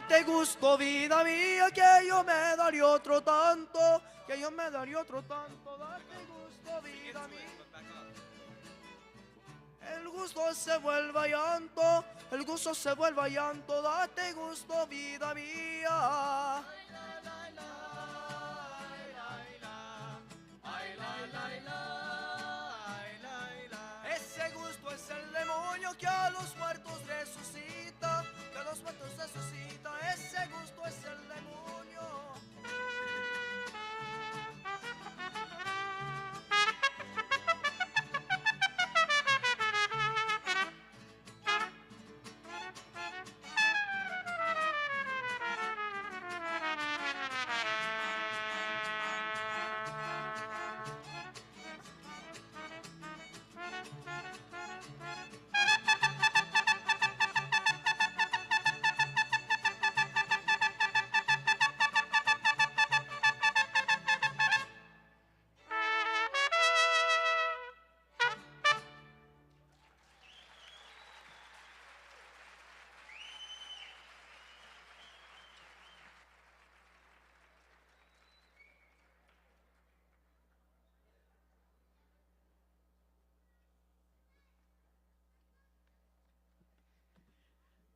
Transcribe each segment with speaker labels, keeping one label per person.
Speaker 1: Date gusto, vida mía, que yo me daría otro tanto, que yo me daría otro tanto. Date gusto, vida mía. El gusto se vuelva llanto, el gusto se vuelva llanto. Date gusto, vida mía. Ese gusto es el demonio que a los muertos resucita, que a los muertos resucita. Ese gusto es el demonio.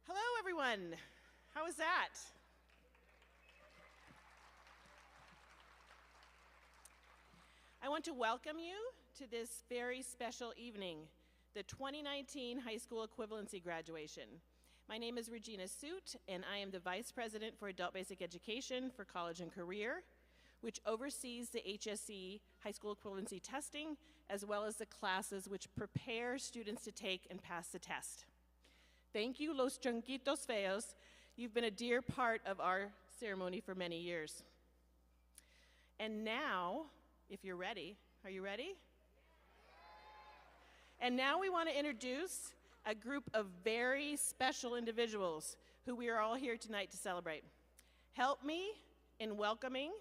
Speaker 2: Hello, everyone. How was that? I want to welcome you to this very special evening, the 2019 High School Equivalency Graduation. My name is Regina Soot, and I am the Vice President for Adult Basic Education for College and Career, which oversees the HSE High School Equivalency testing, as well as the classes which prepare students to take and pass the test. Thank you, Los Chonquitos Feos. You've been a dear part of our ceremony for many years. And now, if you're ready, are you ready? And now we want to introduce a group of very special individuals who we are all here tonight to celebrate. Help me in welcoming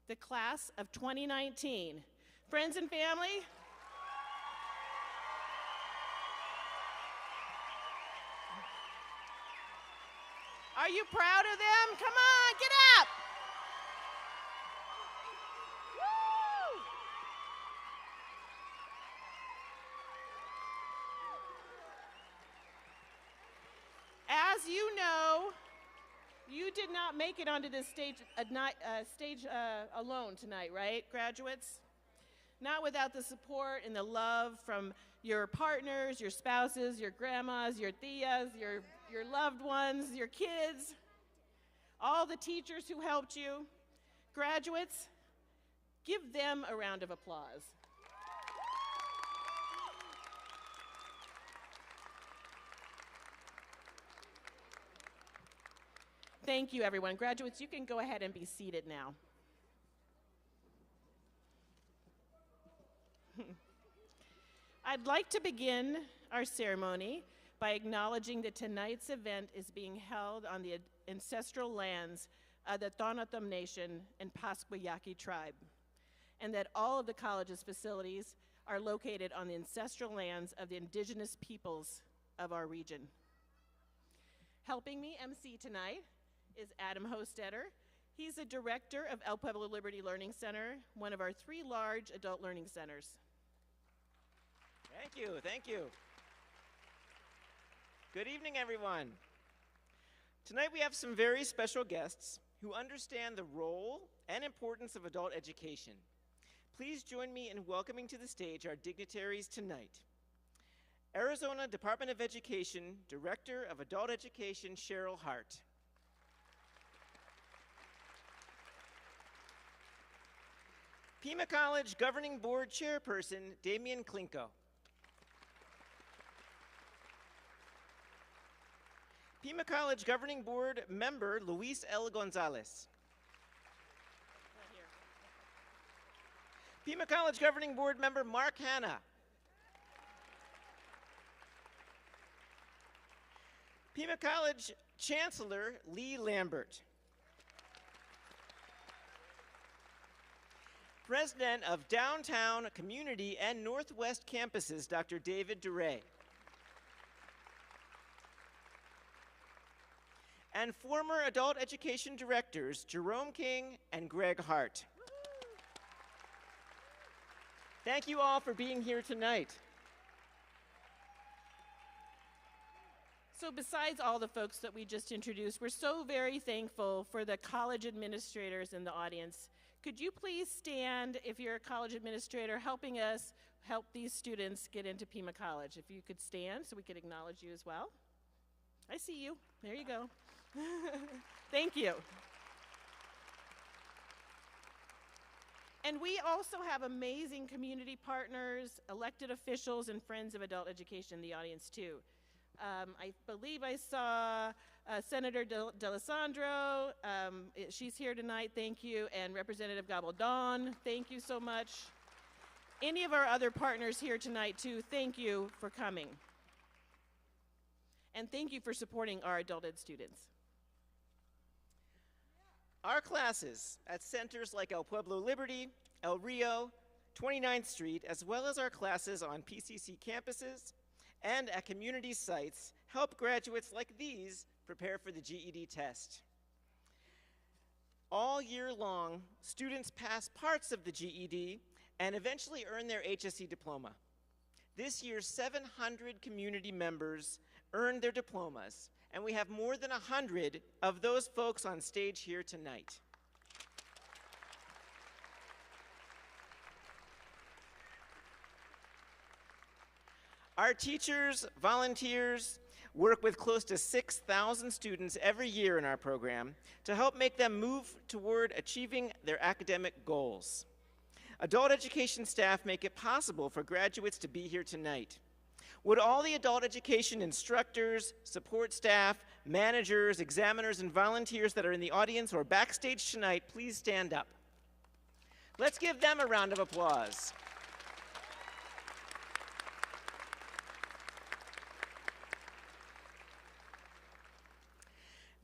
Speaker 2: the class of 2019. Friends and family, are you proud of them? Come on, get up! Woo! As you know, you did not make it onto this stage, alone tonight, right, graduates? Not without the support and the love from your partners, your spouses, your grandmas, your tias, your loved ones, your kids, all the teachers who helped you. Graduates, give them a round of applause. Thank you, everyone. Graduates, you can go ahead and be seated now. I'd like to begin our ceremony by acknowledging that tonight's event is being held on the ancestral lands of the Tonatom Nation and Pasquayaqui tribe, and that all of the college's facilities are located on the ancestral lands of the indigenous peoples of our region. Helping me MC tonight is Adam Hostetter. He's the director of El Pueblo Liberty Learning Center, one of our 3 large adult learning centers.
Speaker 3: Thank you, thank you. Good evening, everyone. Tonight we have some very special guests who understand the role and importance of adult education. Please join me in welcoming to the stage our dignitaries tonight. Arizona Department of Education Director of Adult Education, Cheryl Hart. Pima College Governing Board Chairperson, Damian Klinko. Pima College Governing Board Member, Luis L. Gonzalez. Pima College Governing Board Member, Mark Hanna. Pima College Chancellor, Lee Lambert. President of Downtown Community and Northwest Campuses, Dr. David DeRay. and former adult education directors Jerome King and Greg Hart. Thank you all for being here tonight.
Speaker 2: So besides all the folks that we just introduced, we're so very thankful for the college administrators in the audience. Could you please stand if you're a college administrator helping us help these students get into Pima College? If you could stand so we could acknowledge you as well. I see you. There you go. Thank you. And we also have amazing community partners, elected officials, and friends of adult education in the audience too. I believe I saw Senator D'Alessandro. She's here tonight, thank you. And Representative Gabaldon, thank you so much. Any of our other partners here tonight too, thank you for coming. And thank you for supporting our adult ed students.
Speaker 3: Our classes at centers like El Pueblo Liberty, El Rio, 29th Street, as well as our classes on PCC campuses and at community sites help graduates like these prepare for the GED test. All year long, students pass parts of the GED and eventually earn their HSE diploma. This year, 700 community members earned their diplomas, and we have more than 100 of those folks on stage here tonight. Our teachers, volunteers, work with close to 6,000 students every year in our program to help make them move toward achieving their academic goals. Adult education staff make it possible for graduates to be here tonight. Would all the adult education instructors, support staff, managers, examiners, and volunteers that are in the audience or backstage tonight please stand up? Let's give them a round of applause.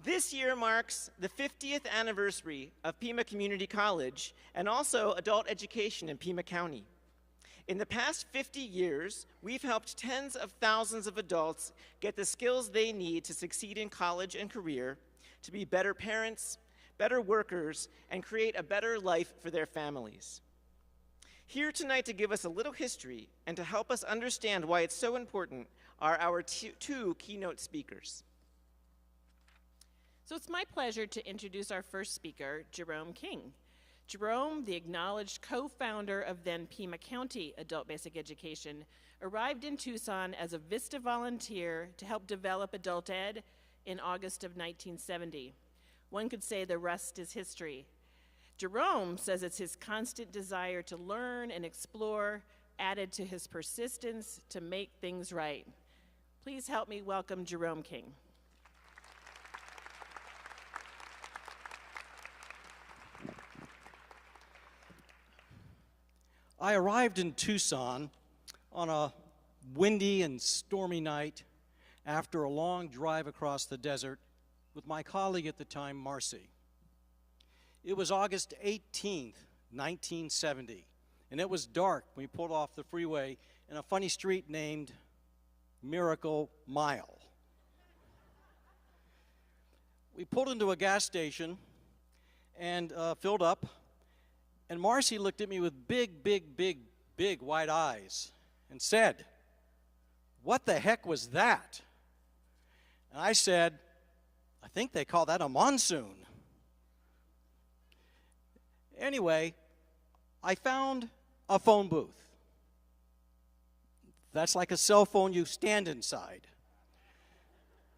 Speaker 3: This year marks the 50th anniversary of Pima Community College and also adult education in Pima County. In the past 50 years, we've helped tens of thousands of adults get the skills they need to succeed in college and career, to be better parents, better workers, and create a better life for their families. Here tonight to give us a little history and to help us understand why it's so important are our two keynote speakers.
Speaker 2: So it's my pleasure to introduce our first speaker, Jerome King. Jerome, the acknowledged co-founder of then Pima County Adult Basic Education, arrived in Tucson as a VISTA volunteer to help develop adult ed in August of 1970. One could say the rest is history. Jerome says it's his constant desire to learn and explore, added to his persistence to make things right. Please help me welcome Jerome King.
Speaker 4: I arrived in Tucson on a windy and stormy night after a long drive across the desert with my colleague at the time, Marcy. It was August 18th, 1970, and it was dark when we pulled off the freeway in a funny street named Miracle Mile. We pulled into a gas station and filled up. And Marcy looked at me with big, big, big, big white eyes and said, "What the heck was that?" And I said, "I think they call that a monsoon." Anyway, I found a phone booth. That's like a cell phone you stand inside.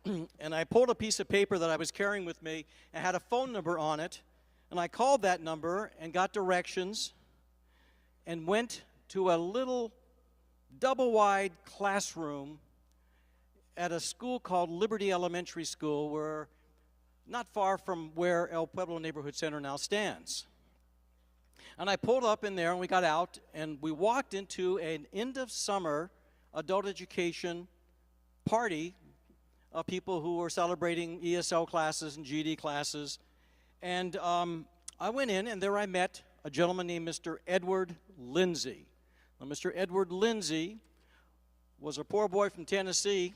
Speaker 4: And I pulled a piece of paper that I was carrying with me and had a phone number on it. And I called that number and got directions and went to a little double-wide classroom at a school called Liberty Elementary School, where not far from where El Pueblo Neighborhood Center now stands. And I pulled up in there and we got out and we walked into an end-of-summer adult education party of people who were celebrating ESL classes and GED classes. And I went in, and there I met a gentleman named Mr. Edward Lindsay. Now, Mr. Edward Lindsay was a poor boy from Tennessee,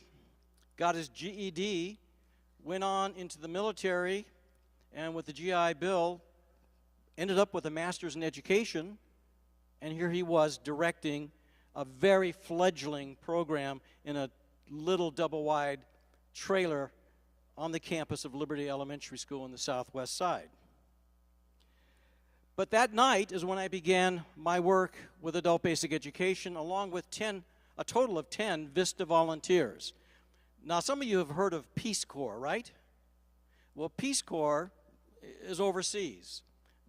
Speaker 4: got his GED went on into the military, and with the GI Bill, ended up with a master's in education, and here he was directing a very fledgling program in a little double-wide trailer on the campus of Liberty Elementary School in the southwest side. But that night is when I began my work with adult basic education, along with a total of 10 VISTA volunteers. Now, some of you have heard of Peace Corps, right? Well, Peace Corps is overseas.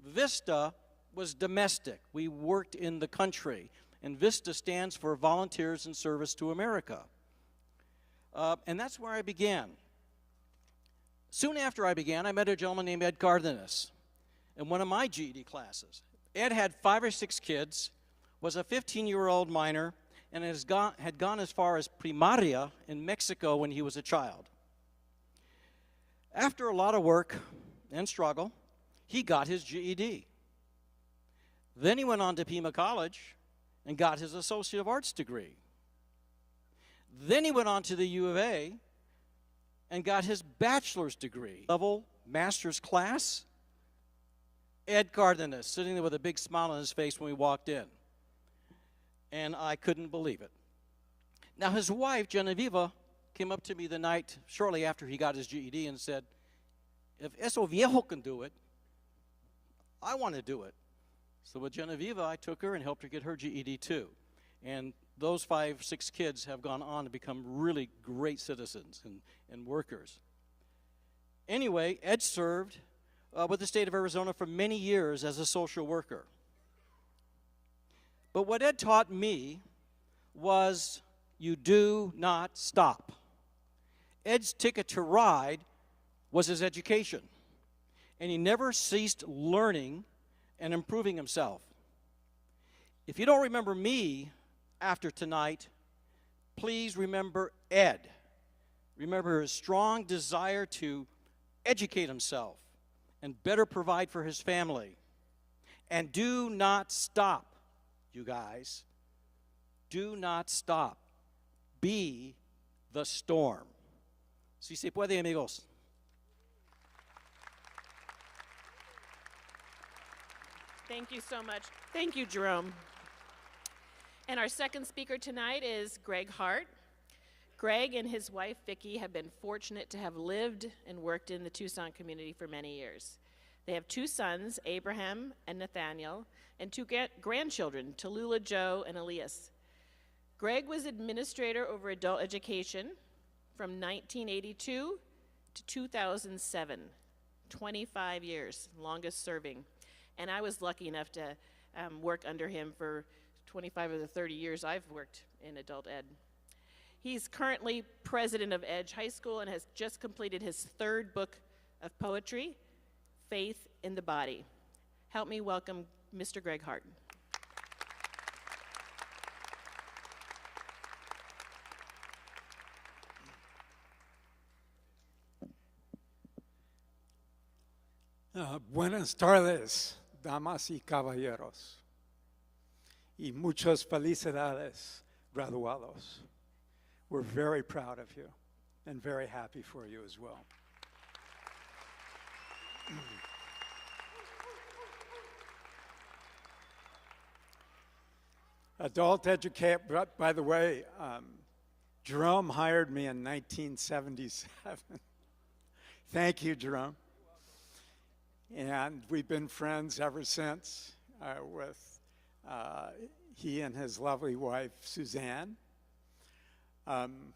Speaker 4: VISTA was domestic. We worked in the country. And VISTA stands for Volunteers in Service to America. And that's where I began. Soon after I began, I met a gentleman named Ed Cardenas in one of my GED classes. Ed had 5 or 6 kids, was a 15-year-old minor, and had gone as far as primaria in Mexico when he was a child. After a lot of work and struggle, he got his GED. Then he went on to Pima College and got his Associate of Arts degree. Then he went on to the U of A and got his bachelor's degree. Level master's class, Ed Cardenas, sitting there with a big smile on his face when we walked in. And I couldn't believe it. Now, his wife, Genevieve, came up to me the night shortly after he got his GED and said, if eso viejo can do it, I want to do it. So with Genevieve, I took her and helped her get her GED too. And those 5, 6 kids have gone on to become really great citizens and workers. Anyway, Ed served with the state of Arizona for many years as a social worker. But what Ed taught me was you do not stop. Ed's ticket to ride was his education. And he never ceased learning and improving himself. If you don't remember me after tonight, please remember Ed. Remember his strong desire to educate himself and better provide for his family. And do not stop, you guys. Do not stop. Be the storm. Si se puede, amigos.
Speaker 2: Thank you so much. Thank you, Jerome. And our second speaker tonight is Greg Hart. Greg and his wife, Vicki, have been fortunate to have lived and worked in the Tucson community for many years. They have 2 sons, Abraham and Nathaniel, and 2 grandchildren, Tallulah, Joe, and Elias. Greg was administrator over adult education from 1982 to 2007, 25 years, longest serving. And I was lucky enough to work under him for 25 of the 30 years I've worked in adult ed. He's currently president of Edge High School and has just completed his 3rd book of poetry, Faith in the Body. Help me welcome Mr. Greg Hart.
Speaker 5: Buenas tardes, damas y caballeros, y muchas felicidades, graduados. We're very proud of you and very happy for you as well. Adult education, by the way, Jerome hired me in 1977. Thank you, Jerome. And we've been friends ever since with he and his lovely wife, Suzanne. And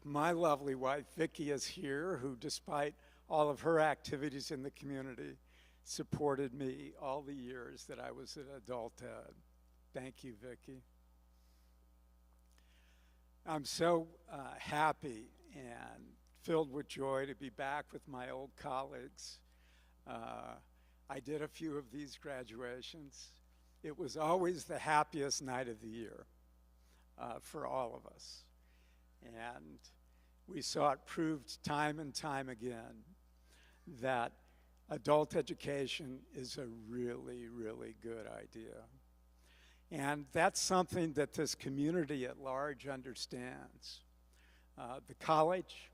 Speaker 5: my lovely wife, Vicki, is here, who, despite all of her activities in the community, supported me all the years that I was at adult ed. Thank you, Vicki. I'm so happy and filled with joy to be back with my old colleagues. I did a few of these graduations. It was always the happiest night of the year for all of us. And we saw it proved time and time again that adult education is a really, really good idea. And that's something that this community at large understands. The college,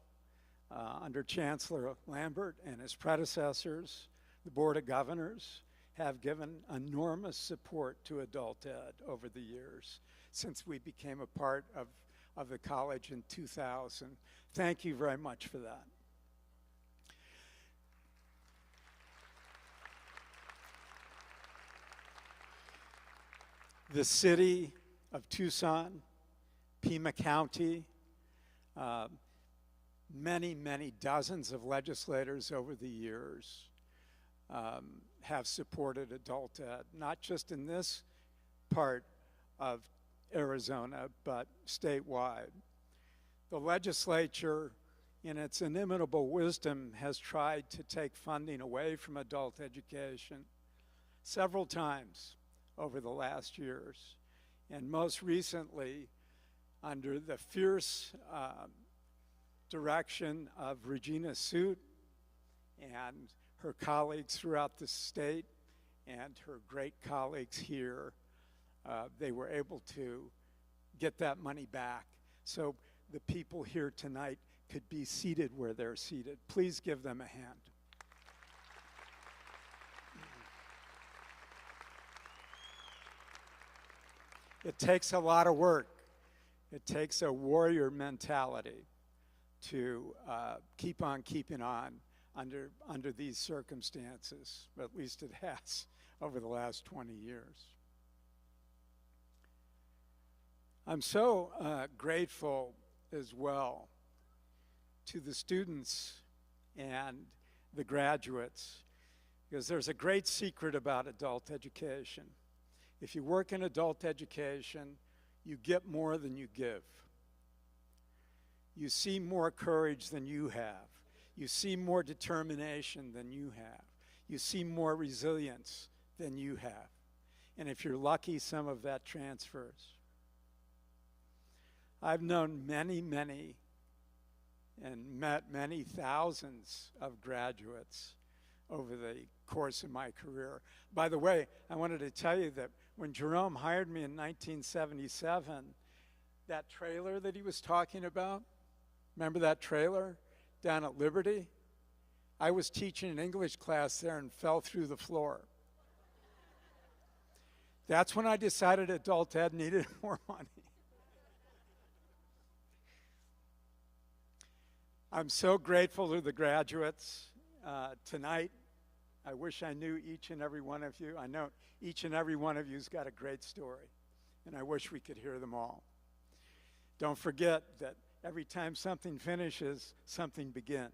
Speaker 5: under Chancellor Lambert and his predecessors, the Board of Governors have given enormous support to adult ed over the years since we became a part of the college in 2000. Thank you very much for that. The city of Tucson, Pima County, many, many dozens of legislators over the years have supported adult ed, not just in this part of Arizona, but statewide. The legislature, in its inimitable wisdom, has tried to take funding away from adult education several times over the last years. And most recently, under the fierce direction of Regina Suit and her colleagues throughout the state and her great colleagues here, they were able to get that money back. So the people here tonight could be seated where they're seated. Please give them a hand. It takes a lot of work. It takes a warrior mentality to keep on keeping on under these circumstances. At least it has over the last 20 years. I'm so grateful as well to the students and the graduates, because there's a great secret about adult education. If you work in adult education, you get more than you give. You see more courage than you have. You see more determination than you have. You see more resilience than you have. And if you're lucky, some of that transfers. I've known many, many, and met many thousands of graduates over the course of my career. By the way, I wanted to tell you that when Jerome hired me in 1977, that trailer that he was talking about, remember that trailer down at Liberty? I was teaching an English class there and fell through the floor. That's when I decided adult ed needed more money. I'm so grateful to the graduates tonight. I wish I knew each and every one of you. I know each and every one of you's got a great story, and I wish we could hear them all. Don't forget that every time something finishes, something begins.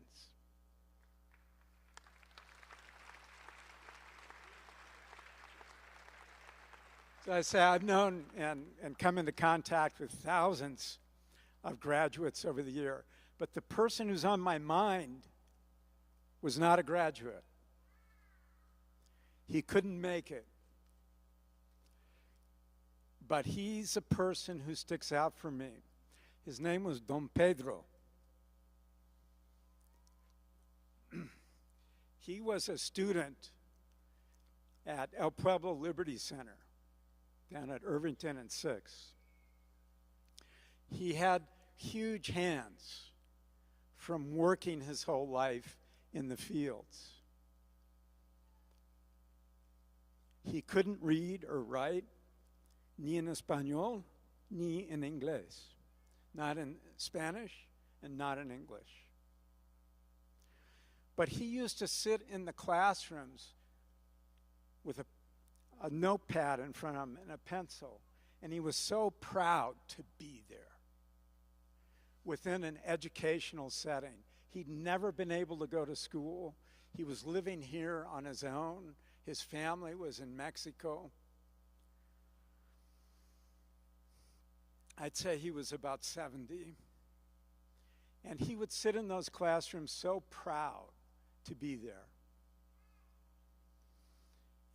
Speaker 5: So I say I've known and come into contact with thousands of graduates over the year, but the person who's on my mind was not a graduate. He couldn't make it. But he's a person who sticks out for me. His name was Don Pedro. He was a student at El Pueblo Liberty Center down at Irvington and 6th. He had huge hands from working his whole life in the fields. He couldn't read or write, ni en español, ni en inglés. Not in Spanish and not in English. But he used to sit in the classrooms with a notepad in front of him and a pencil, and he was so proud to be there within an educational setting. He'd never been able to go to school. He was living here on his own. His family was in Mexico. I'd say he was about 70. And he would sit in those classrooms so proud to be there.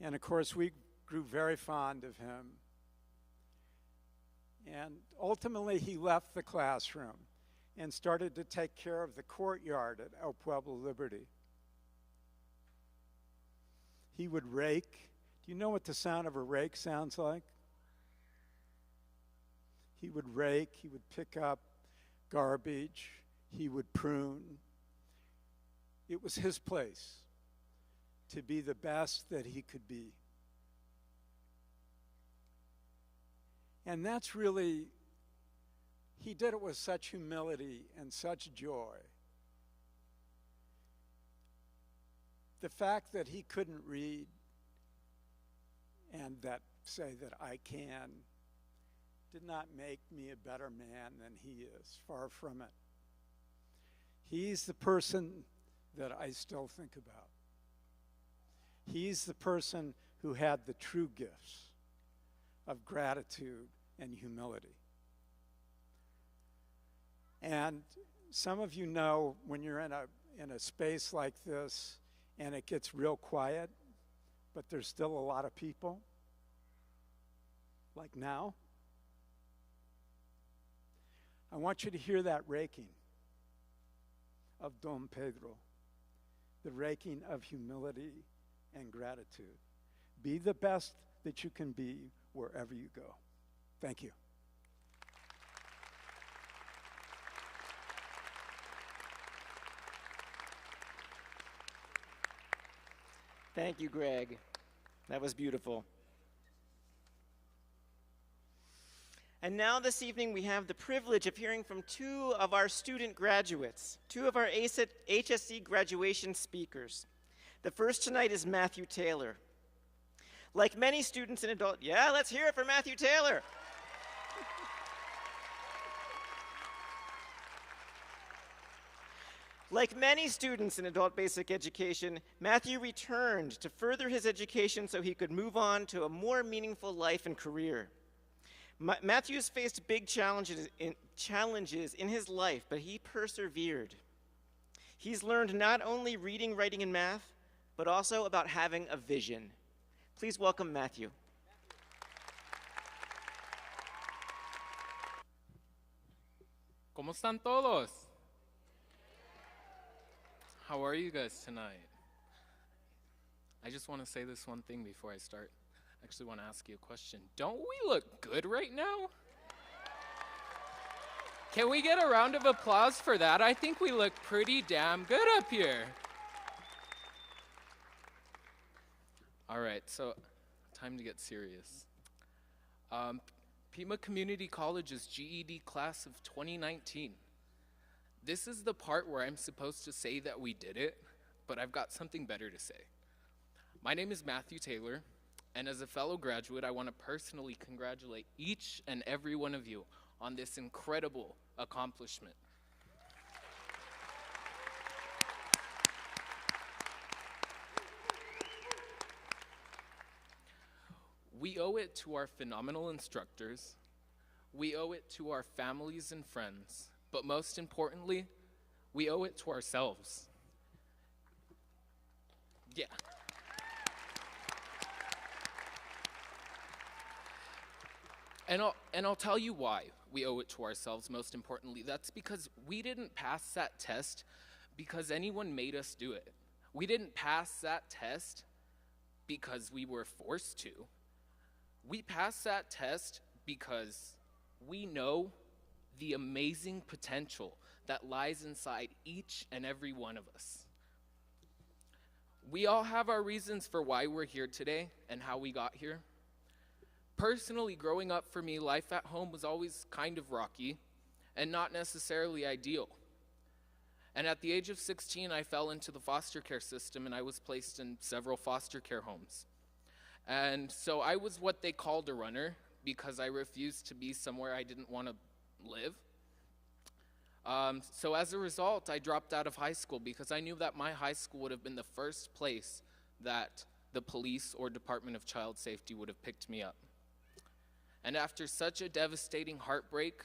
Speaker 5: And of course, we grew very fond of him. And ultimately, he left the classroom and started to take care of the courtyard at El Pueblo Liberty. He would rake. Do you know what the sound of a rake sounds like? He would rake, he would pick up garbage, he would prune, It was his place to be the best that he could be. And that's really, he did it with such humility and such joy. The fact that he couldn't read and that say that I can did not make me a better man than he is. Far from it. He's the person that I still think about. He's the person who had the true gifts of gratitude and humility. And some of you know when you're in a space like this and it gets real quiet, but there's still a lot of people, like now. I want you to hear that raking of Dom Pedro, the raking of humility and gratitude. Be the best that you can be wherever you go. Thank you.
Speaker 3: Thank you, Greg. That was beautiful. And now this evening we have the privilege of hearing from two of our student graduates, two of our HSE graduation speakers. The first tonight is Matthew Taylor. Like many students in adult, yeah, let's hear it for Matthew Taylor. Like many students in adult basic education, Matthew returned to further his education so he could move on to a more meaningful life and career. Matthew's faced big challenges in his life, but he persevered. He's learned not only reading, writing, and math, but also about having a vision. Please welcome Matthew.
Speaker 6: ¿Cómo están todos? How are you guys tonight? I just want to say this one thing before I start. I actually want to ask you a question. Don't we look good right now? Can we get a round of applause for that? I think we look pretty damn good up here. All right, so time to get serious. Pima Community College's GED class of 2019. This is the part where I'm supposed to say that we did it, but I've got something better to say. My name is Matthew Taylor, and as a fellow graduate, I want to personally congratulate each and every one of you on this incredible accomplishment. We owe it to our phenomenal instructors, we owe it to our families and friends, but most importantly, we owe it to ourselves. Yeah. And I'll tell you why we owe it to ourselves, most importantly. That's because we didn't pass that test because anyone made us do it. We didn't pass that test because we were forced to. We passed that test because we know the amazing potential that lies inside each and every one of us. We all have our reasons for why we're here today and how we got here. Personally, growing up for me, life at home was always kind of rocky and not necessarily ideal. And at the age of 16, I fell into the foster care system and I was placed in several foster care homes. And so I was what they called a runner because I refused to be somewhere I didn't want to live. So as a result, I dropped out of high school because I knew that my high school would have been the first place that the police or Department of Child Safety would have picked me up. And after such a devastating heartbreak,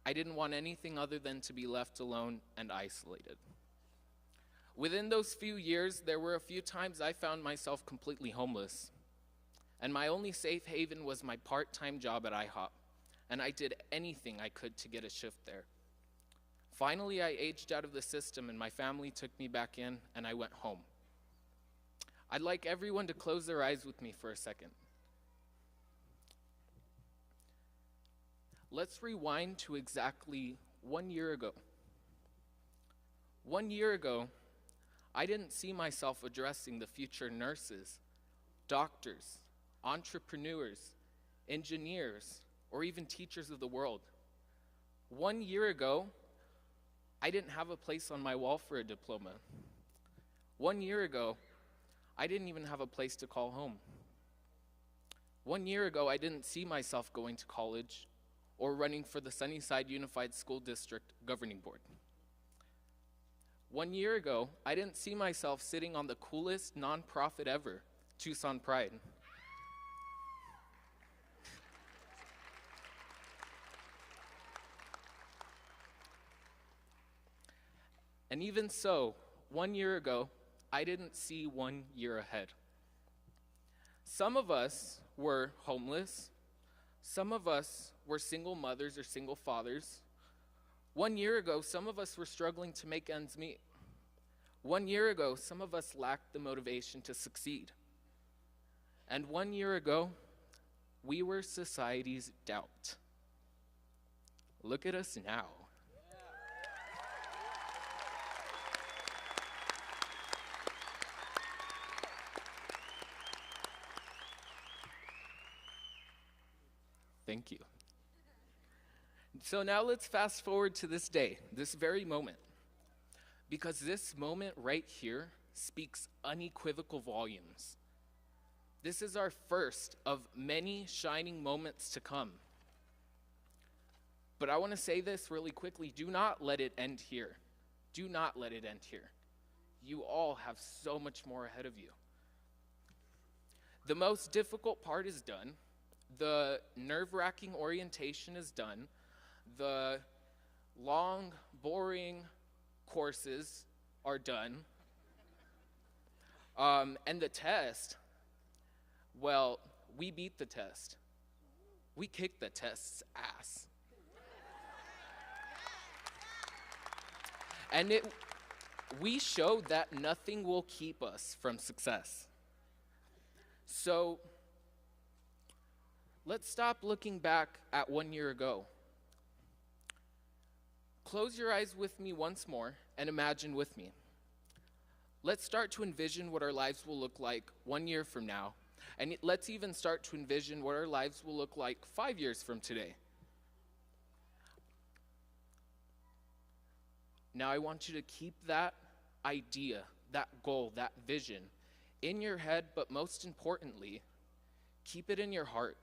Speaker 6: I didn't want anything other than to be left alone and isolated. Within those few years, there were a few times I found myself completely homeless. And my only safe haven was my part-time job at IHOP. And I did anything I could to get a shift there. Finally, I aged out of the system and my family took me back in and I went home. I'd like everyone to close their eyes with me for a second. Let's rewind to exactly 1 year ago. 1 year ago, I didn't see myself addressing the future nurses, doctors, entrepreneurs, engineers, or even teachers of the world. 1 year ago, I didn't have a place on my wall for a diploma. 1 year ago, I didn't even have a place to call home. 1 year ago, I didn't see myself going to college or running for the Sunnyside Unified School District Governing Board. 1 year ago, I didn't see myself sitting on the coolest nonprofit ever, Tucson Pride. And even so, 1 year ago, I didn't see 1 year ahead. Some of us were homeless. Some of us were single mothers or single fathers. 1 year ago, some of us were struggling to make ends meet. 1 year ago, some of us lacked the motivation to succeed. And 1 year ago, we were society's doubt. Look at us now. Thank you. So now let's fast forward to this day, this very moment. Because this moment right here speaks unequivocal volumes. This is our first of many shining moments to come. But I want to say this really quickly. Do not let it end here. Do not let it end here. You all have so much more ahead of you. The most difficult part is done. The nerve-wracking orientation is done. The long, boring courses are done. And the test, well, we beat the test. We kicked the test's ass. And we showed that nothing will keep us from success. So, let's stop looking back at 1 year ago. Close your eyes with me once more and imagine with me. Let's start to envision what our lives will look like 1 year from now. And let's even start to envision what our lives will look like 5 years from today. Now I want you to keep that idea, that goal, that vision in your head, but most importantly, keep it in your heart.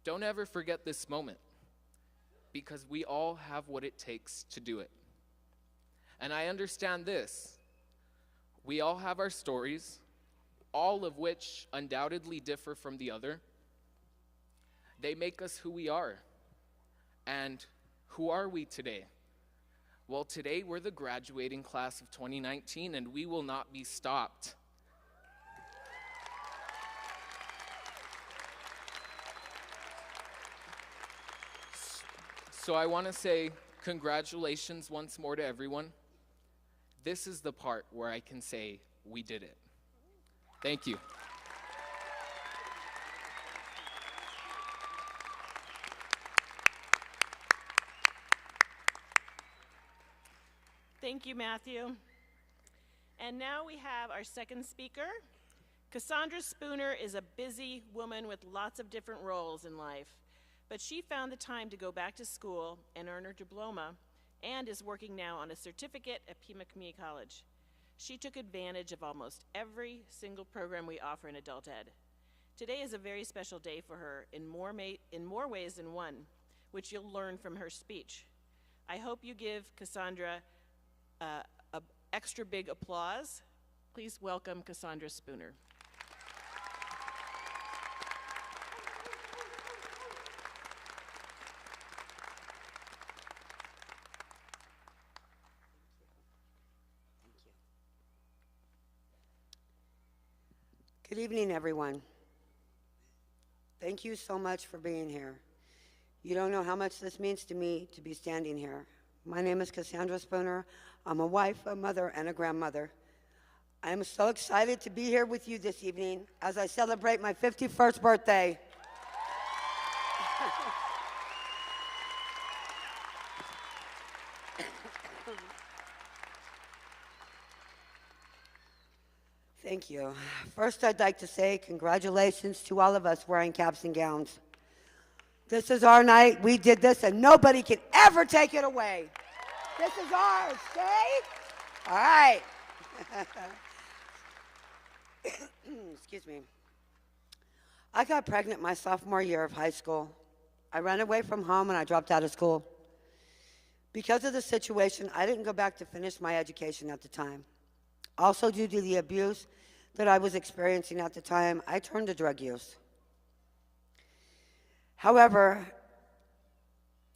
Speaker 6: Don't ever forget this moment, because we all have what it takes to do it. And I understand this. We all have our stories, all of which undoubtedly differ from the other. They make us who we are. And who are we today? Well, today we're the graduating class of 2019, and we will not be stopped. So I want to say congratulations once more to everyone. This is the part where I can say we did it. Thank you.
Speaker 2: Thank you, Matthew. And now we have our second speaker. Cassandra Spooner is a busy woman with lots of different roles in life, but she found the time to go back to school and earn her diploma and is working now on a certificate at Pima Community College. She took advantage of almost every single program we offer in adult ed. Today is a very special day for her in more ways than one, which you'll learn from her speech. I hope you give Cassandra an extra big applause. Please welcome Cassandra Spooner.
Speaker 7: Good evening, everyone. Thank you so much for being here. You don't know how much this means to me to be standing here. My name is Cassandra Spooner. I'm a wife, a mother, and a grandmother. I am so excited to be here with you this evening as I celebrate my 51st birthday. Thank you. First, I'd like to say congratulations to all of us wearing caps and gowns. This is our night. We did this, and nobody can ever take it away. This is ours, okay? All right. Excuse me. I got pregnant my sophomore year of high school. I ran away from home, and I dropped out of school. Because of the situation, I didn't go back to finish my education at the time. Also, due to the abuse that I was experiencing at the time, I turned to drug use. However,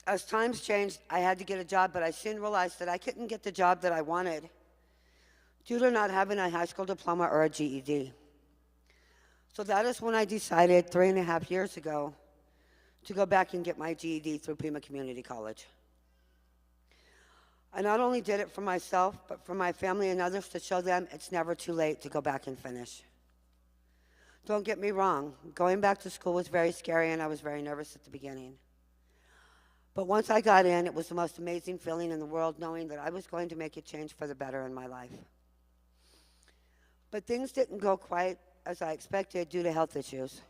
Speaker 7: as times changed, I had to get a job, but I soon realized that I couldn't get the job that I wanted due to not having a high school diploma or a GED. So that is when I decided 3.5 years ago to go back and get my GED through Pima Community College. I not only did it for myself, but for my family and others to show them it's never too late to go back and finish. Don't get me wrong, going back to school was very scary and I was very nervous at the beginning. But once I got in, it was the most amazing feeling in the world knowing that I was going to make a change for the better in my life. But things didn't go quite as I expected due to health issues.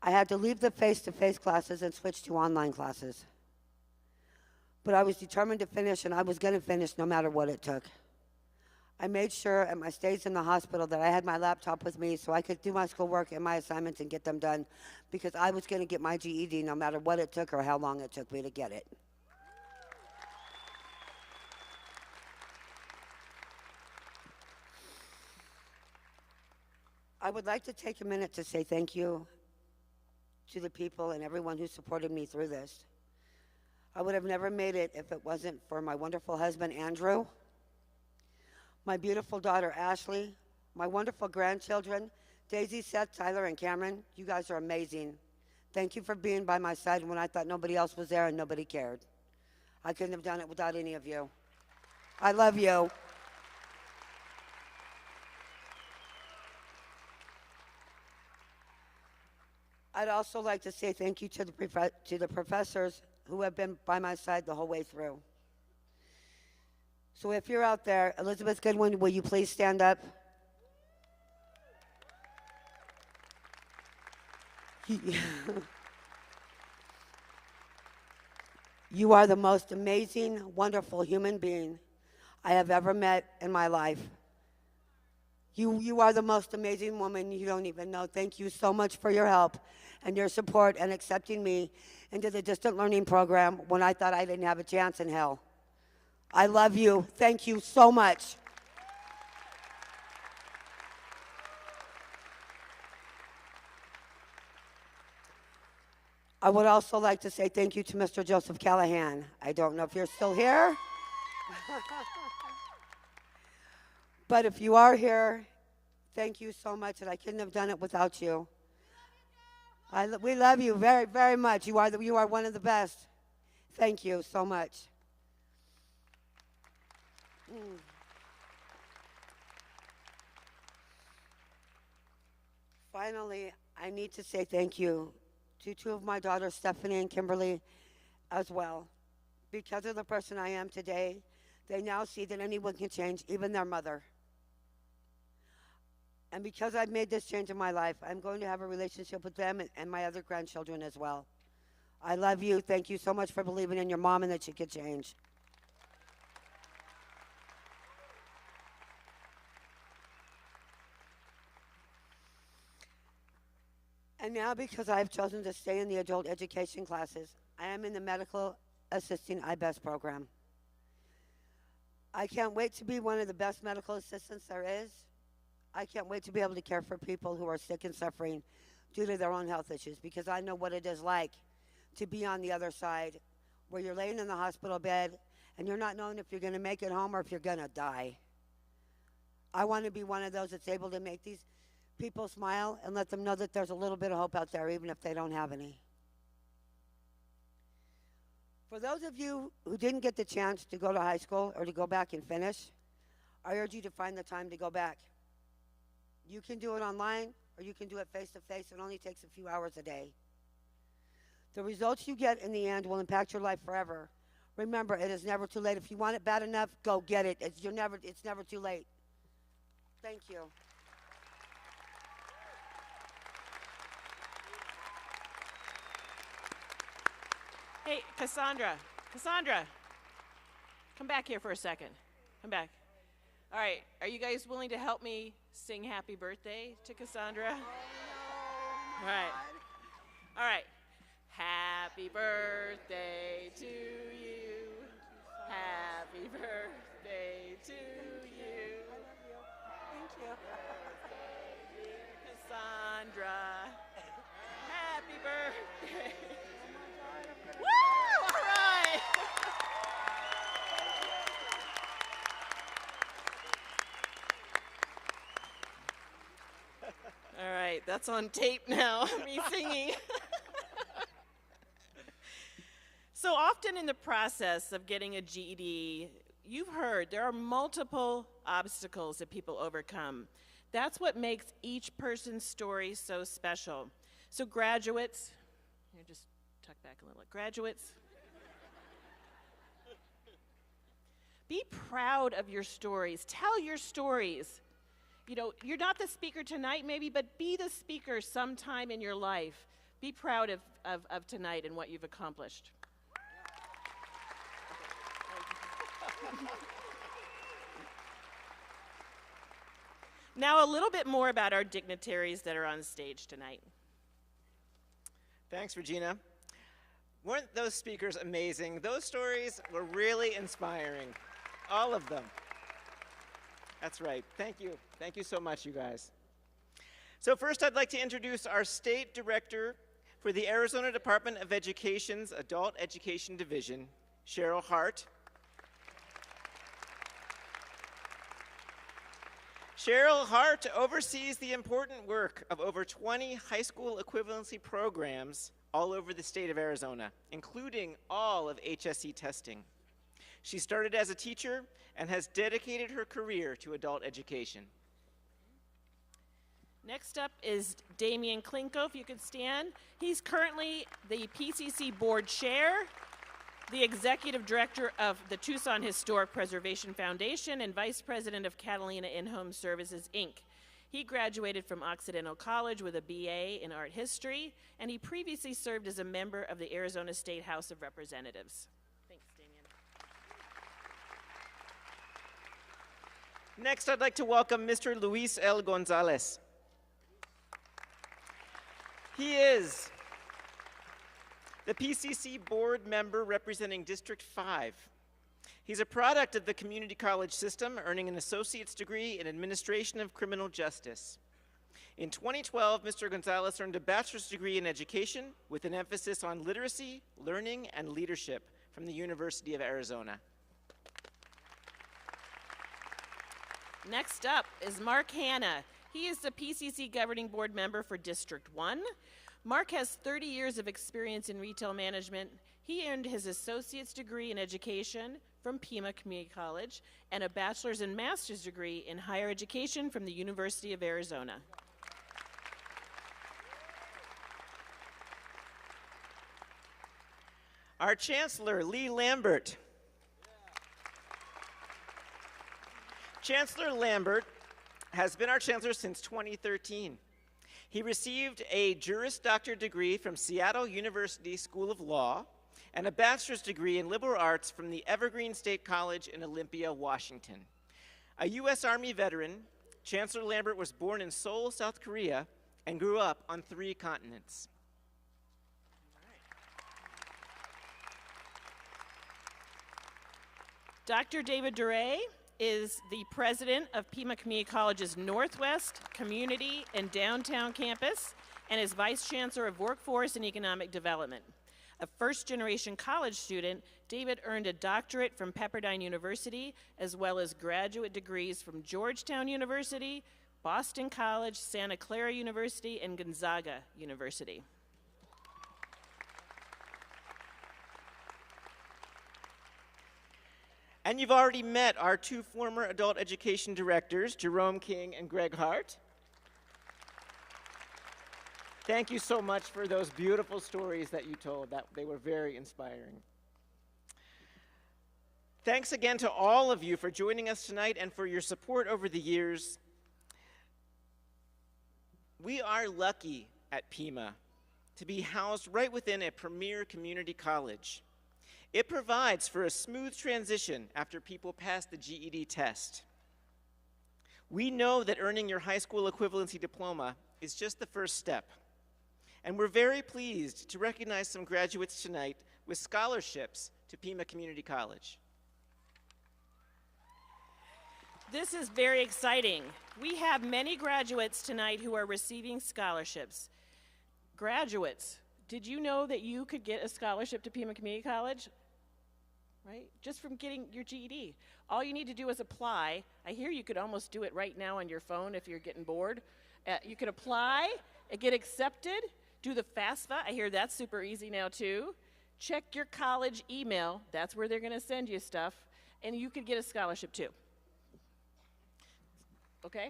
Speaker 7: I had to leave the face-to-face classes and switch to online classes. But I was determined to finish, and I was going to finish no matter what it took. I made sure at my stays in the hospital that I had my laptop with me so I could do my schoolwork and my assignments and get them done because I was going to get my GED no matter what it took or how long it took me to get it. I would like to take a minute to say thank you to the people and everyone who supported me through this. I would have never made it if it wasn't for my wonderful husband, Andrew, my beautiful daughter, Ashley, my wonderful grandchildren, Daisy, Seth, Tyler, and Cameron. You guys are amazing. Thank you for being by my side when I thought nobody else was there and nobody cared. I couldn't have done it without any of you. I love you. I'd also like to say thank you to the professors who have been by my side the whole way through. So if you're out there, Elizabeth Goodwin, will you please stand up? You are the most amazing, wonderful human being I have ever met in my life. You are the most amazing woman you don't even know. Thank you so much for your help and your support and accepting me into the distant learning program when I thought I didn't have a chance in hell. I love you. Thank you so much. I would also like to say thank you to Mr. Joseph Callahan. I don't know if you're still here. But if you are here, thank you so much, and I couldn't have done it without you. We love you very, very much. You are one of the best. Thank you so much. Finally, I need to say thank you to two of my daughters, Stephanie and Kimberly, as well. Because of the person I am today, they now see that anyone can change, even their mother. And because I've made this change in my life, I'm going to have a relationship with them and my other grandchildren as well. I love you. Thank you so much for believing in your mom and that she could change. And now, because I've chosen to stay in the adult education classes, I am in the Medical Assisting IBEST program. I can't wait to be one of the best medical assistants there is. I can't wait to be able to care for people who are sick and suffering due to their own health issues, because I know what it is like to be on the other side where you're laying in the hospital bed and you're not knowing if you're going to make it home or if you're going to die. I want to be one of those that's able to make these people smile and let them know that there's a little bit of hope out there, even if they don't have any. For those of you who didn't get the chance to go to high school or to go back and finish, I urge you to find the time to go back. You can do it online or you can do it face-to-face. It only takes a few hours a day. The results you get in the end will impact your life forever. Remember, it is never too late. If you want it bad enough, go get it. It's never too late. Thank you.
Speaker 2: Hey, Cassandra, come back here for a second. Come back. All right, are you guys willing to help me sing happy birthday to Cassandra? All right. All right. Happy birthday to you. Happy birthday to you.
Speaker 7: Thank you.
Speaker 2: Cassandra. Happy birthday. Woo! All right. All right, that's on tape now, me singing. So often in the process of getting a GED, you've heard there are multiple obstacles that people overcome. That's what makes each person's story so special. So graduates, just tuck back a little. Graduates, be proud of your stories. Tell your stories. You know, you're not the speaker tonight maybe, but be the speaker sometime in your life. Be proud of tonight and what you've accomplished. Now a little bit more about our dignitaries that are on stage tonight.
Speaker 3: Thanks, Regina. Weren't those speakers amazing? Those stories were really inspiring. All of them. That's right. Thank you. Thank you so much, you guys. So first, I'd like to introduce our State Director for the Arizona Department of Education's Adult Education Division, Cheryl Hart. Cheryl Hart oversees the important work of over 20 high school equivalency programs all over the state of Arizona, including all of HSE testing. She started as a teacher and has dedicated her career to adult education.
Speaker 2: Next up is Damian Klinko, if you could stand. He's currently the PCC Board Chair, the Executive Director of the Tucson Historic Preservation Foundation, and Vice President of Catalina In-Home Services, Inc. He graduated from Occidental College with a BA in Art History, and he previously served as a member of the Arizona State House of Representatives. Thanks, Damian.
Speaker 3: Next, I'd like to welcome Mr. Luis L. Gonzalez. He is the PCC board member representing District 5. He's a product of the community college system, earning an associate's degree in administration of criminal justice. In 2012, Mr. Gonzalez earned a bachelor's degree in education with an emphasis on literacy, learning, and leadership from the University of Arizona.
Speaker 2: Next up is Mark Hanna. He is the PCC governing board member for District 1. Mark has 30 years of experience in retail management. He earned his associate's degree in education from Pima Community College and a bachelor's and master's degree in higher education from the University of Arizona.
Speaker 3: Our Chancellor, Lee Lambert. Chancellor Lambert has been our Chancellor since 2013. He received a Juris Doctor degree from Seattle University School of Law and a bachelor's degree in liberal arts from the Evergreen State College in Olympia, Washington. A U.S. Army veteran, Chancellor Lambert was born in Seoul, South Korea, and grew up on 3 continents.
Speaker 2: Dr. David Duray is the president of Pima Community College's Northwest, Community, and Downtown campus, and is vice chancellor of Workforce and Economic Development. A first-generation college student, David earned a doctorate from Pepperdine University, as well as graduate degrees from Georgetown University, Boston College, Santa Clara University, and Gonzaga University.
Speaker 3: And you've already met our 2 former adult education directors, Jerome King and Greg Hart. Thank you so much for those beautiful stories that you told. They were very inspiring. Thanks again to all of you for joining us tonight and for your support over the years. We are lucky at Pima to be housed right within a premier community college. It provides for a smooth transition after people pass the GED test. We know that earning your high school equivalency diploma is just the first step. And we're very pleased to recognize some graduates tonight with scholarships to Pima Community College.
Speaker 2: This is very exciting. We have many graduates tonight who are receiving scholarships. Graduates, did you know that you could get a scholarship to Pima Community College? Right? Just from getting your GED. All you need to do is apply. I hear you could almost do it right now on your phone if you're getting bored. You could apply, get accepted, do the FAFSA. I hear that's super easy now too. Check your college email. That's where they're going to send you stuff. And you could get a scholarship too. Okay?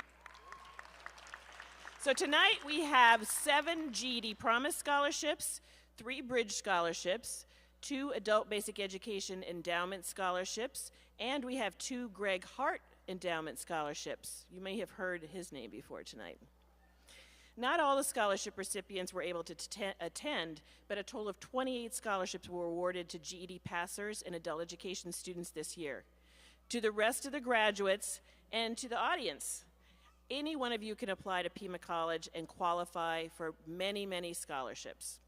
Speaker 2: So tonight we have 7 GED Promise scholarships, 3 Bridge scholarships, 2 Adult Basic Education Endowment scholarships, and we have 2 Greg Hart Endowment scholarships. You may have heard his name before tonight. Not all the scholarship recipients were able to attend, but a total of 28 scholarships were awarded to GED passers and adult education students this year. To the rest of the graduates and to the audience, any one of you can apply to Pima College and qualify for many, many scholarships.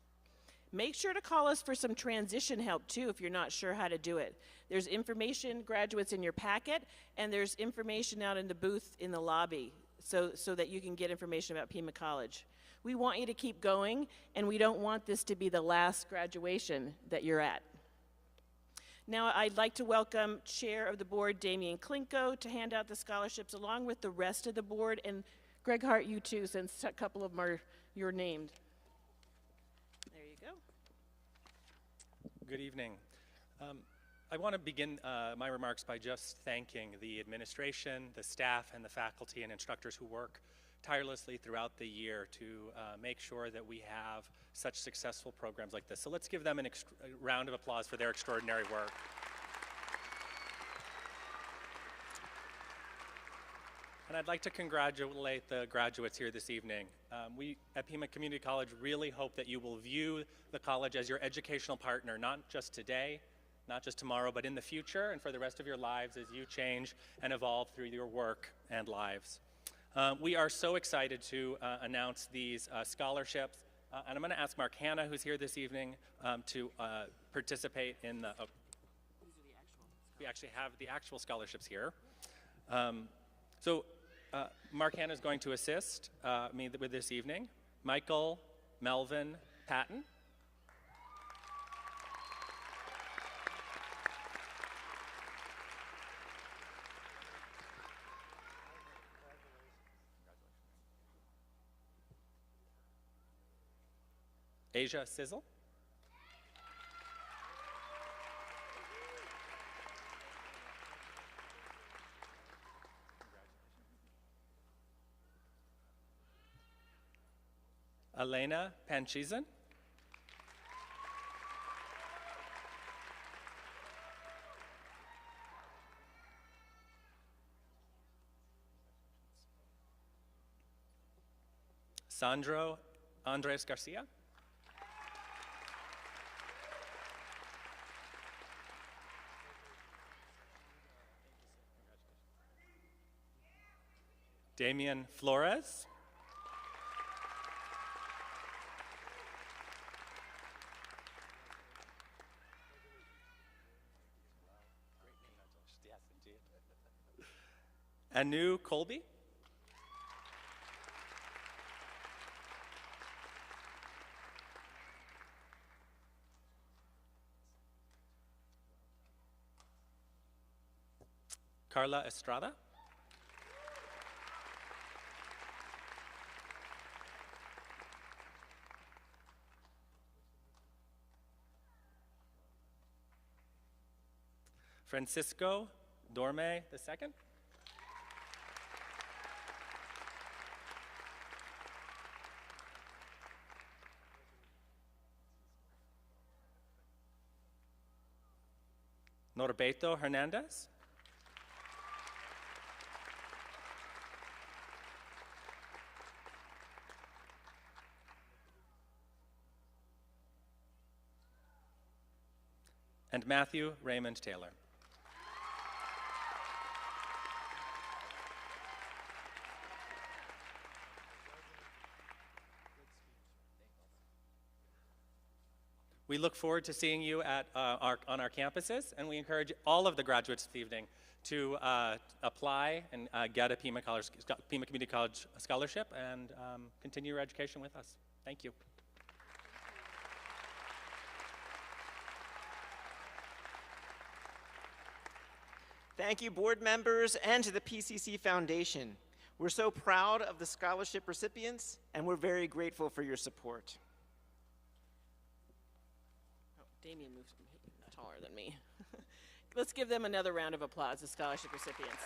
Speaker 2: Make sure to call us for some transition help too if you're not sure how to do it. There's information, graduates, in your packet, and there's information out in the booth in the lobby so that you can get information about Pima College. We want you to keep going, and we don't want this to be the last graduation that you're at. Now I'd like to welcome Chair of the Board, Damian Klinko, to hand out the scholarships along with the rest of the board, and Greg Hart, you too, since a couple of them are your named. There you go.
Speaker 8: Good evening. I want to begin my remarks by just thanking the administration, the staff, and the faculty and instructors who work tirelessly throughout the year to make sure that we have such successful programs like this. So let's give them a round of applause for their extraordinary work. And I'd like to congratulate the graduates here this evening. We at Pima Community College really hope that you will view the college as your educational partner, not just today, not just tomorrow, but in the future and for the rest of your lives as you change and evolve through your work and lives. We are so excited to announce these scholarships, and I'm going to ask Mark Hanna, who's here this evening, to participate in the, we actually have the actual scholarships here. Mark Hanna is going to assist me with this evening. Michael Melvin Patton. Asia Sizzle. Elena Panchizan. Sandro Andres Garcia. Damian Flores. Anu Colby. Carla Estrada. Francisco Dorme II. Norberto Hernandez. and Matthew Raymond Taylor. We look forward to seeing you at, on our campuses, and we encourage all of the graduates this evening to apply and get a Pima Community College scholarship and continue your education with us. Thank you.
Speaker 3: Thank you, board members, and to the PCC Foundation. We're so proud of the scholarship recipients, and we're very grateful for your support.
Speaker 2: Damien moves taller than me. Let's give them another round of applause, the scholarship recipients.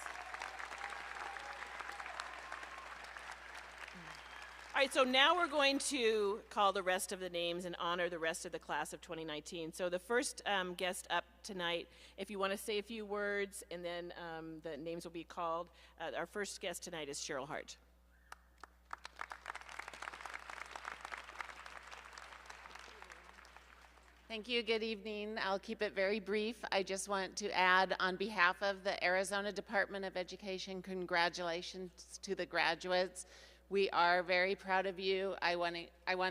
Speaker 2: All right, so now we're going to call the rest of the names and honor the rest of the class of 2019. So the first guest up tonight, if you want to say a few words, and then the names will be called. Our first guest tonight is Cheryl Hart.
Speaker 9: Thank you. Good evening. I'll keep it very brief. I just want to add, on behalf of the Arizona Department of Education, congratulations to the graduates. We are very proud of you. I want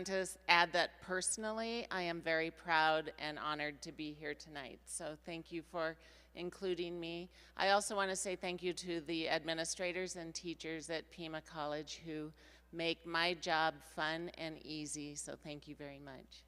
Speaker 9: to add that personally, I am very proud and honored to be here tonight. So thank you for including me. I also want to say thank you to the administrators and teachers at Pima College who make my job fun and easy. So thank you very much.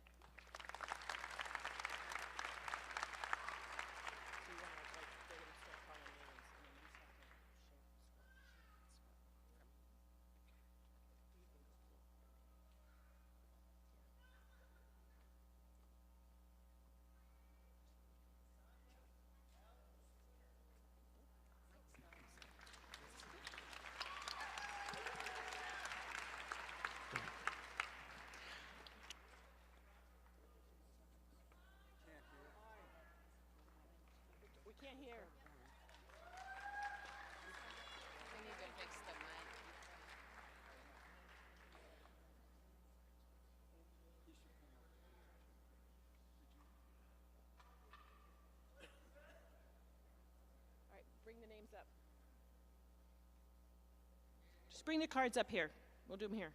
Speaker 2: Just bring the cards up here. We'll do them here.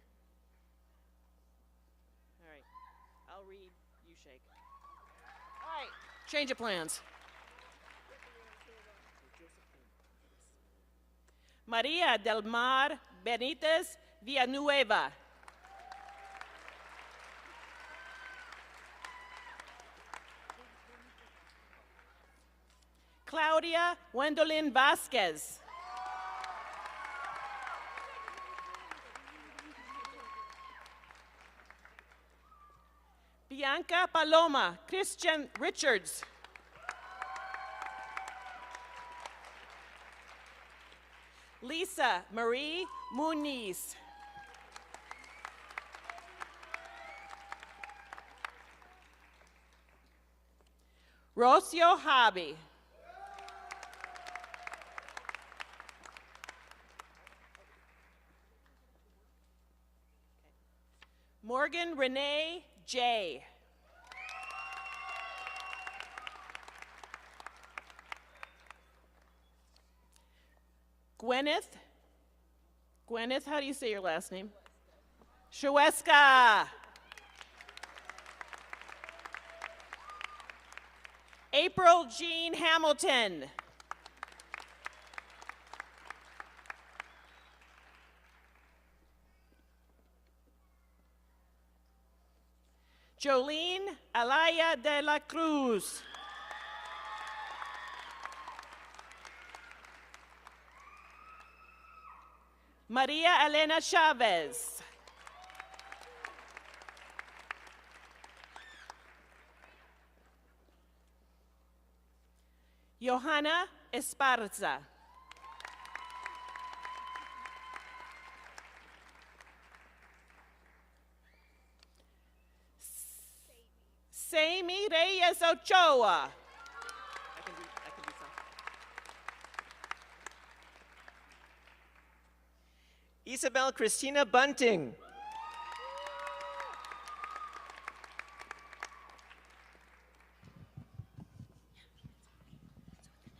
Speaker 2: All right. I'll read, you shake. All right. Change of plans. Maria del Mar Benitez Villanueva. Claudia Wendolyn Vasquez. Bianca Paloma Christian Richards. Lisa Marie Muniz. Rocio Hobby. Morgan Renee J. Gwyneth, how do you say your last name? Shaweska. April Jean Hamilton. Jolene Alaya de la Cruz. Maria Elena Chavez. Johanna Esparza. Sammy Reyes Ochoa. I can do some.
Speaker 3: Isabel Christina Bunting.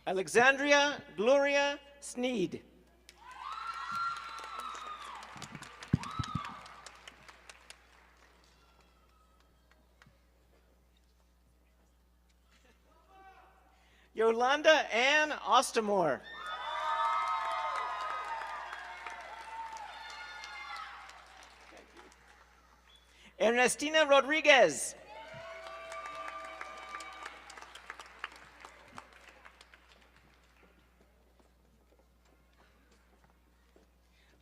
Speaker 3: Alexandria Gloria Sneed. Yolanda Ann Ostamore. Ernestina Rodriguez.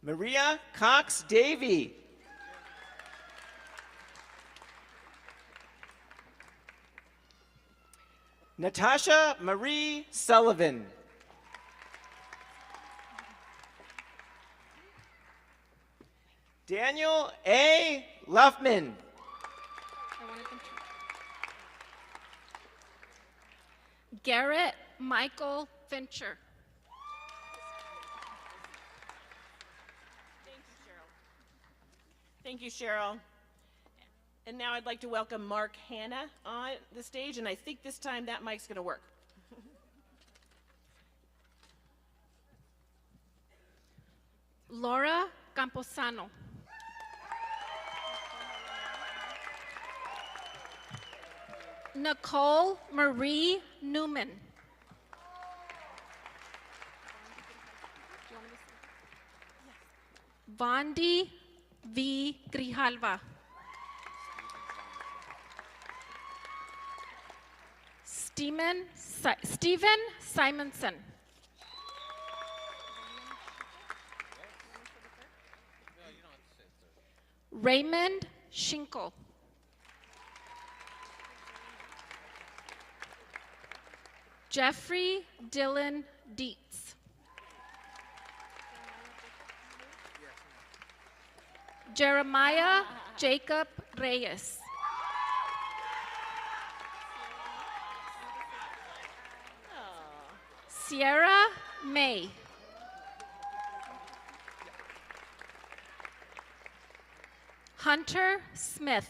Speaker 3: Maria Cox Davy. Natasha Marie Sullivan. Daniel A. Luffman.
Speaker 10: Garrett Michael Fincher.
Speaker 2: Thank you, Cheryl. And now I'd like to welcome Mark Hanna on the stage, and I think this time that mic's going to work.
Speaker 10: Laura Camposano. Nicole Marie Newman. Vondi V. Grijalva. Stephen Simonson. Raymond Schinkel. Jeffrey Dylan Dietz. Jeremiah Jacob Reyes. Sierra May. Hunter Smith.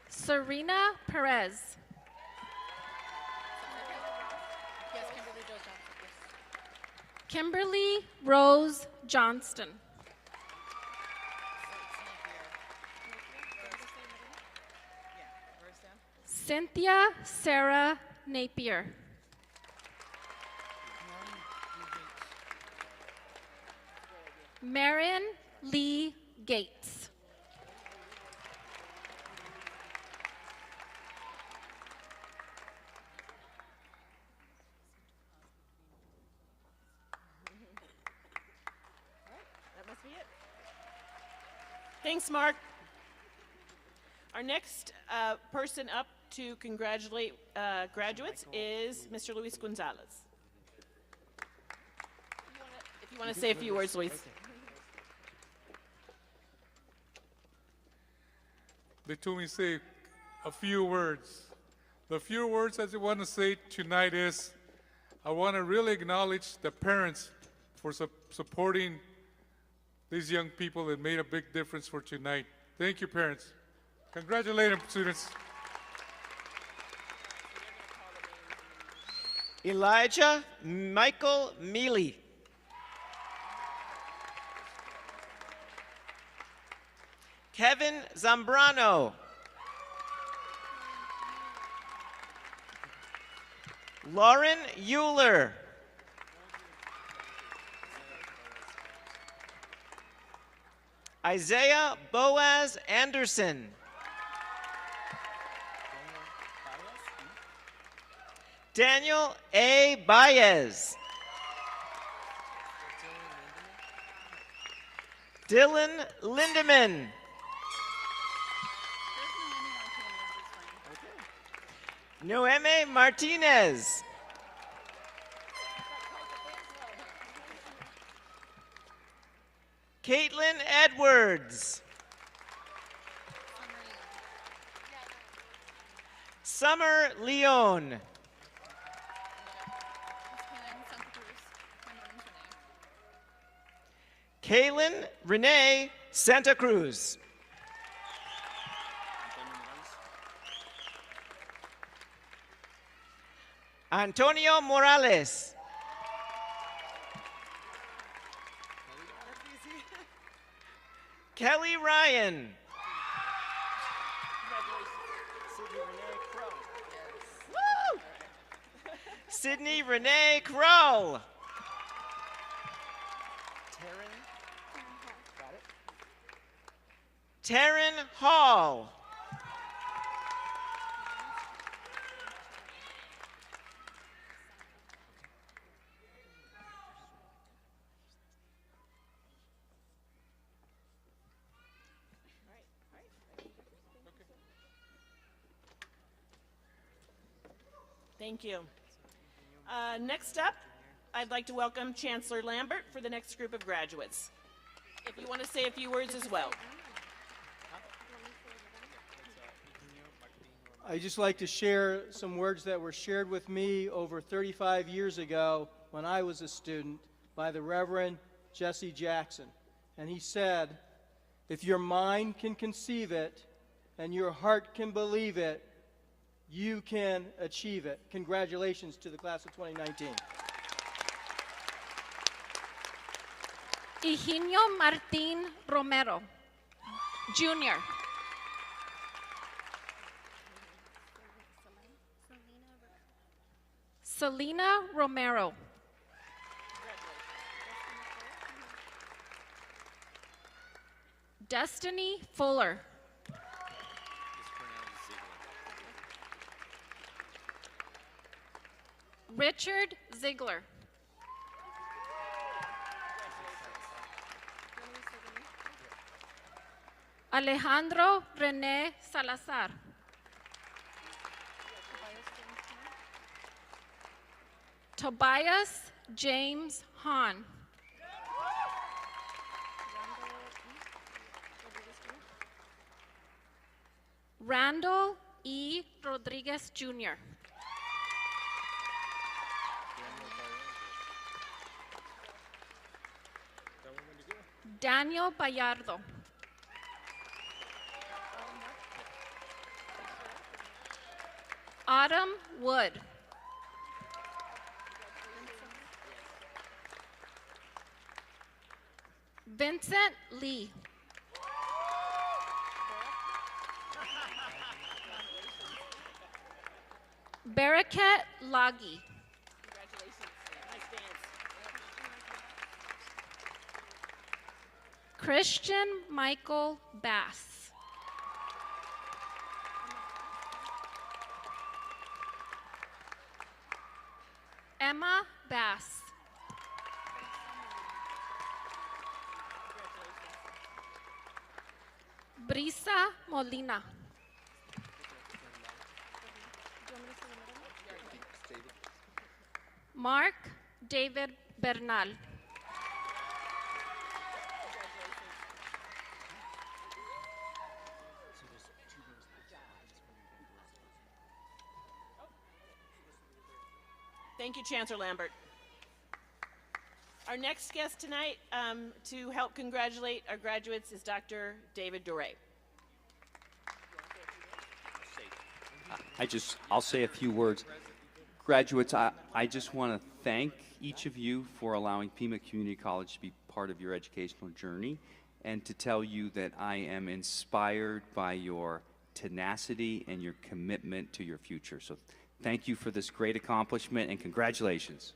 Speaker 10: Serena Perez. Kimberly Rose Johnston. Cynthia Sarah Napier. Marin Lee Gates.
Speaker 2: That must be it. Thanks, Mark. Our next person up to congratulate graduates is Mr. Luis Gonzalez. If you want to say a few words, Luis.
Speaker 11: They told me to say a few words. The few words I want to say tonight is, I want to really acknowledge the parents for supporting these young people that made a big difference for tonight. Thank you, parents. Congratulate them, students.
Speaker 3: Elijah Michael Mealy. Kevin Zambrano. Lauren Euler. Isaiah Boaz Anderson. Daniel A. Baez. Dylan Lindemann. Noeme Martinez. Caitlin Edwards. Summer Leone. Kaylin Renee Santa Cruz. Antonio Morales. Kelly Ryan. Sydney Renee Crow. Taryn Hall.
Speaker 2: Thank you. Next up, I'd like to welcome Chancellor Lambert for the next group of graduates. If you want to say a few words as well.
Speaker 4: I'd just like to share some words that were shared with me over 35 years ago when I was a student by the Reverend Jesse Jackson. And he said, if your mind can conceive it and your heart can believe it, you can achieve it. Congratulations to the class of 2019.
Speaker 10: Higinio Martín Romero, Jr. Selena Romero. Destiny Fuller. Richard Ziegler. Alejandro René Salazar. Tobias James Hahn. Randall E. Rodriguez, Jr. Daniel Bayardo. Autumn Wood. Vincent Lee. Barakat Lagi. Christian Michael Bass. Emma Bass. Brisa Molina. Mark David Bernal.
Speaker 2: Thank you, Chancellor Lambert. Our next guest tonight to help congratulate our graduates is Dr. David Doré.
Speaker 12: I'll say a few words. Graduates, I just want to thank each of you for allowing Pima Community College to be part of your educational journey and to tell you that I am inspired by your tenacity and your commitment to your future. So thank you for this great accomplishment and congratulations.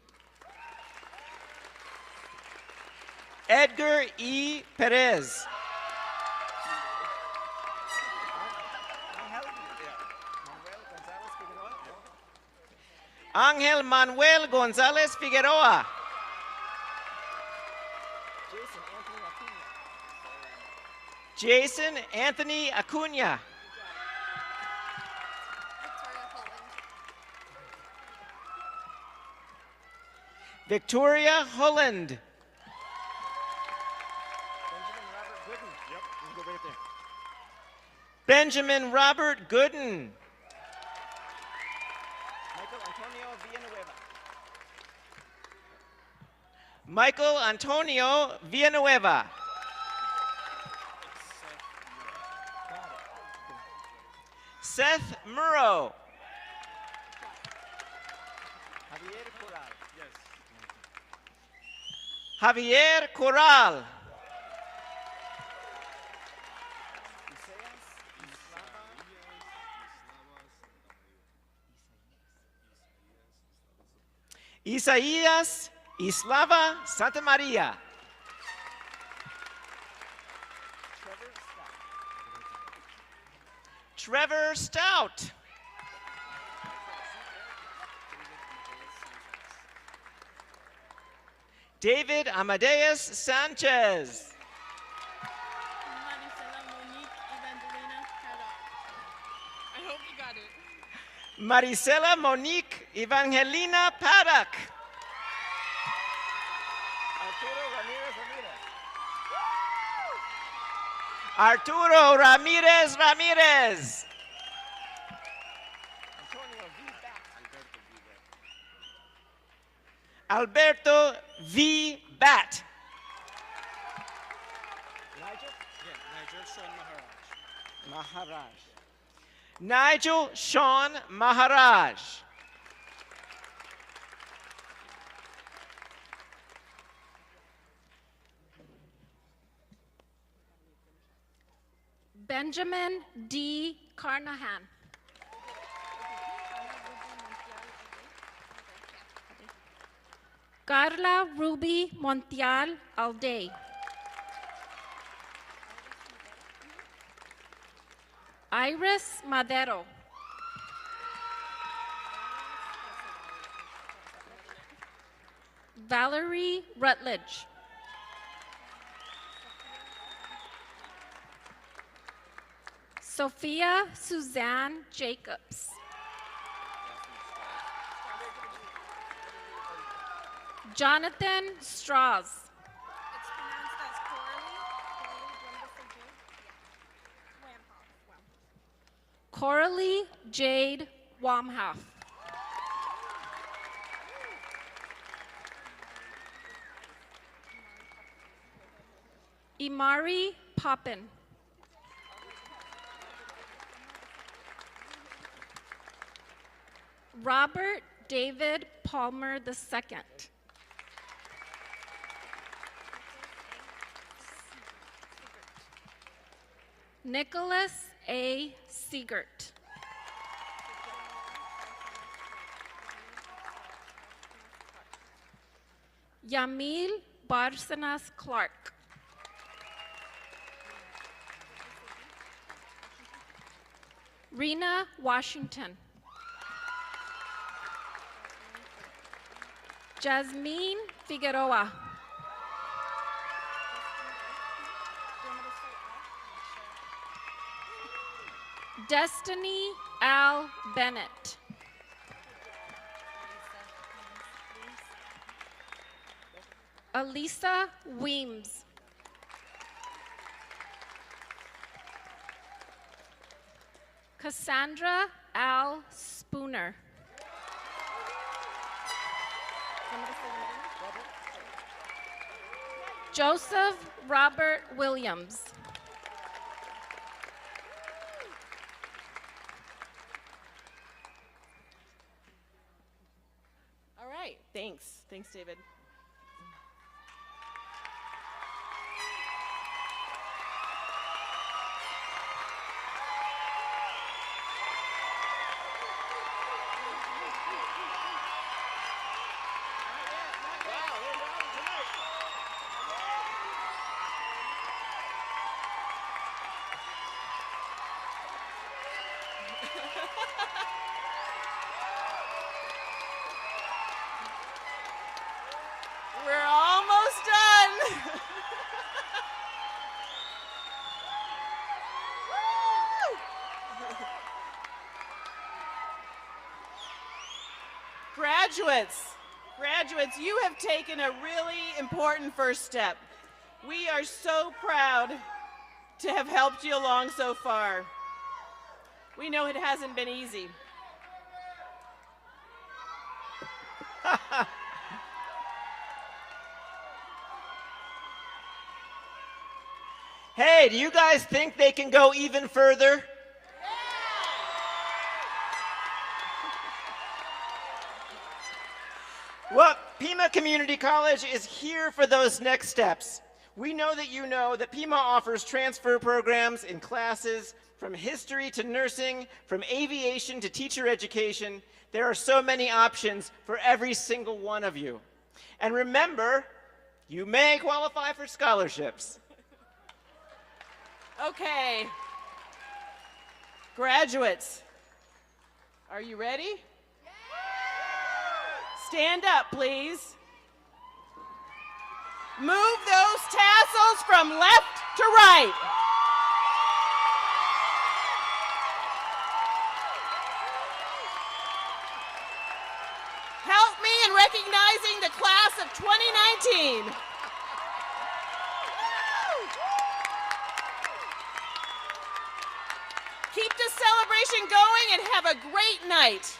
Speaker 3: Edgar E. Perez. Angel Manuel Gonzalez Figueroa. Jason Anthony Acuna. Victoria Holland. Benjamin Robert Gooden. Michael Antonio Villanueva. Seth Murrow. Javier Corral. Isaías Islava Santa Maria. Trevor Stout. David Amadeus Sanchez.
Speaker 2: I hope you got it.
Speaker 3: Maricela Monique Evangelina Paddock. Arturo Ramirez Ramirez. Alberto V. Bat. Nigel Sean Maharaj.
Speaker 10: Benjamin D. Carnahan. Carla Ruby Montiel Alday. Iris Madero. Valerie Rutledge. Sophia Suzanne Jacobs. Jonathan Strauss.
Speaker 2: It's pronounced as
Speaker 10: Coralie Jade Wamhoff. Imari Poppin. Robert David Palmer II. Nicholas A. Siegert. Yamil Barcenas Clark. Rena Washington. Jasmine Figueroa. Destiny Al Bennett. Elisa Weems. Cassandra Al Spooner. Joseph Robert Williams.
Speaker 2: All right, thanks. Thanks, David. We're almost done. Graduates, you have taken a really important first step. We are so proud to have helped you along so far. We know it hasn't been easy.
Speaker 3: Hey, do you guys think they can go even further? Pima Community College is here for those next steps. We know that Pima offers transfer programs in classes from history to nursing, from aviation to teacher education. There are so many options for every single one of you. And remember, you may qualify for scholarships.
Speaker 2: Okay. Graduates, are you ready? Stand up, please. Move those tassels from left to right. Help me in recognizing the class of 2019. Keep this celebration going and have a great night.